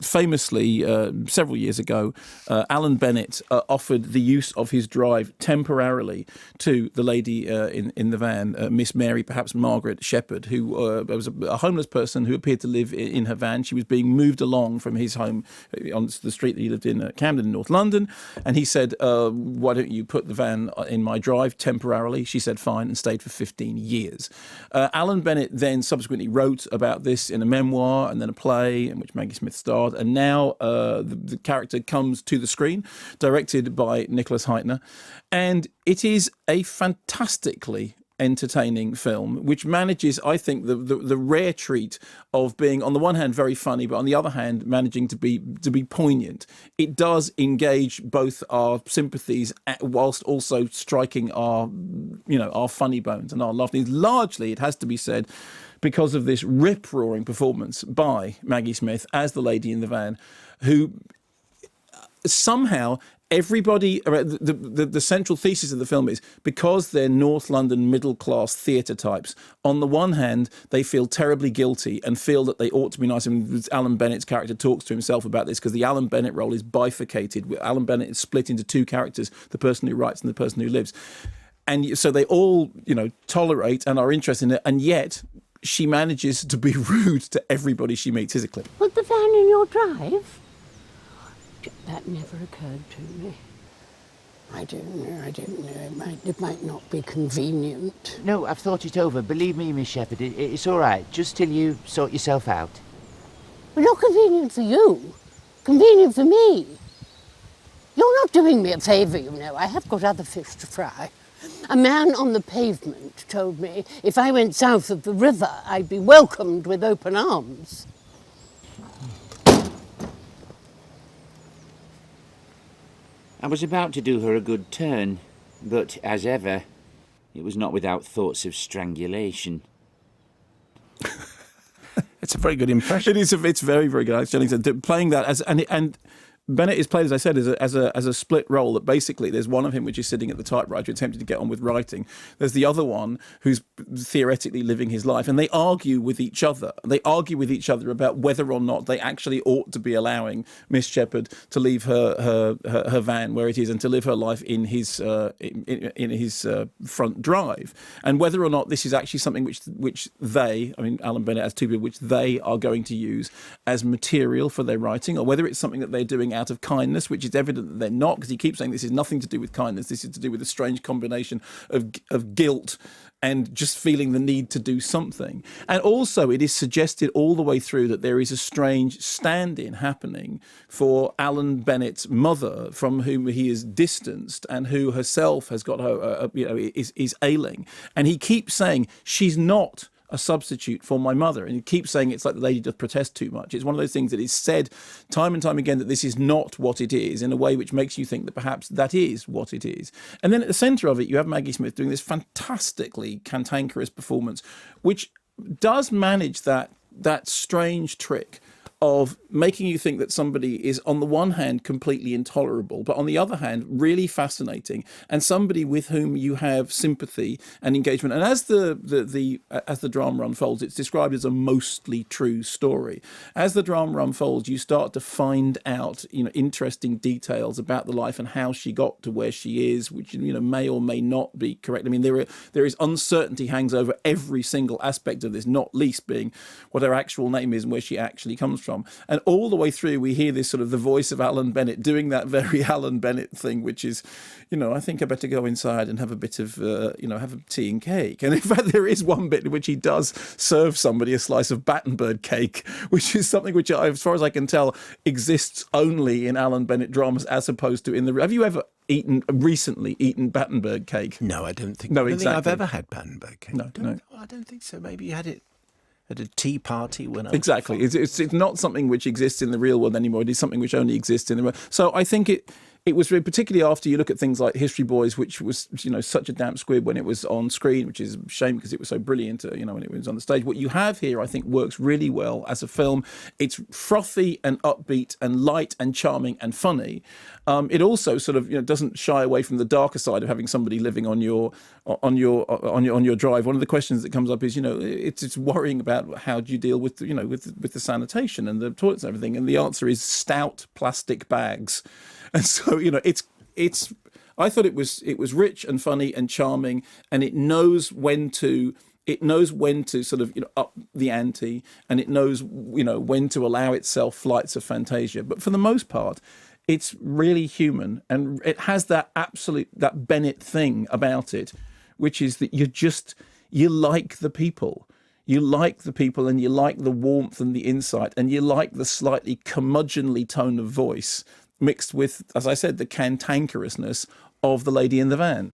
famously, several years ago, Alan Bennett offered the use of his drive temporarily to the lady in the van, Miss Mary, perhaps Margaret Shepherd, who was a homeless person who appeared to live in her van. She was being moved along from his home on the street that he lived in, Camden, in North London. And he said, why don't you put the van in my drive temporarily? She said, fine, and stayed for 15 years. Alan Bennett then subsequently wrote about this in a memoir and then a play in which Maggie Smith starred. And now the character comes to the screen, directed by Nicholas Heitner. And it is a fantastically entertaining film, which manages, I think, the rare treat of being, on the one hand, very funny, but on the other hand, managing to be poignant. It does engage both our sympathies whilst also striking our funny bones and our laughter. Largely, it has to be said, because of this rip-roaring performance by Maggie Smith as the lady in the van, who somehow everybody, the central thesis of the film is, because they're North London middle-class theatre types, on the one hand, they feel terribly guilty and feel that they ought to be nice. And Alan Bennett's character talks to himself about this, because the Alan Bennett role is bifurcated. Alan Bennett is split into two characters, the person who writes and the person who lives. And so they all, tolerate and are interested in it, and yet she manages to be rude to everybody she meets. Here's a clip. Put the van in your drive? That never occurred to me. I don't know. It might not be convenient. No, I've thought it over. Believe me, Miss Shepherd, it's all right. Just till you sort yourself out. Well, not convenient for you. Convenient for me. You're not doing me a favour, you know. I have got other fish to fry. A man on the pavement told me if I went south of the river, I'd be welcomed with open arms. I was about to do her a good turn, but, as ever, it was not without thoughts of strangulation. It's a very good impression. It's very, very good. Alex Jennings playing that as and Bennett is played, as I said, as a split role. That basically there's one of him which is sitting at the typewriter attempting to get on with writing. There's the other one who's theoretically living his life, and they argue with each other. They argue with each other about whether or not they actually ought to be allowing Miss Shepherd to leave her van where it is and to live her life in his front drive, and whether or not this is actually something which they, I mean, Alan Bennett has two people, which they are going to use as material for their writing, or whether it's something that they're doing out of kindness, which is evident that they're not, because he keeps saying this is nothing to do with kindness. This is to do with a strange combination of guilt and just feeling the need to do something. And also it is suggested all the way through that there is a strange stand-in happening for Alan Bennett's mother, from whom he is distanced and who herself has got her, is ailing. And he keeps saying, she's not a substitute for my mother. And he keeps saying it's like the lady does protest too much. It's one of those things that is said time and time again that this is not what it is, in a way which makes you think that perhaps that is what it is. And then at the centre of it, you have Maggie Smith doing this fantastically cantankerous performance, which does manage that strange trick of making you think that somebody is, on the one hand, completely intolerable, but on the other hand, really fascinating, and somebody with whom you have sympathy and engagement. And as the drama unfolds, it's described as a mostly true story. As the drama unfolds, you start to find out, interesting details about the life and how she got to where she is, which may or may not be correct. I mean, there is uncertainty hangs over every single aspect of this, not least being what her actual name is and where she actually comes from. And all the way through, we hear this sort of the voice of Alan Bennett doing that very Alan Bennett thing, which is, I think I better go inside and have a bit of, have a tea and cake. And in fact, there is one bit in which he does serve somebody a slice of Battenberg cake, which is something which, as far as I can tell, exists only in Alan Bennett dramas, as opposed to in the... Have you ever recently eaten Battenberg cake? No, I don't think. No, I don't exactly. think I've ever had Battenberg cake. No. I don't think so. Maybe you had it at a tea party when I was Exactly. It's not something which exists in the real world anymore. It is something which only exists in the world. So I think it was really, particularly after you look at things like History Boys, which was, such a damp squib when it was on screen, which is a shame because it was so brilliant, when it was on the stage. What you have here, I think, works really well as a film. It's frothy and upbeat and light and charming and funny. It also sort of, doesn't shy away from the darker side of having somebody living on your drive. One of the questions that comes up is, it's worrying about how do you deal with, with the sanitation and the toilets and everything. And the answer is stout plastic bags. And so, it's. I thought it was rich and funny and charming, and it knows when to sort of up the ante, and it knows when to allow itself flights of fantasia. But for the most part, it's really human, and it has that Bennett thing about it, which is that you like the people. You like the people, and you like the warmth and the insight, and you like the slightly curmudgeonly tone of voice mixed with, as I said, the cantankerousness of the lady in the van.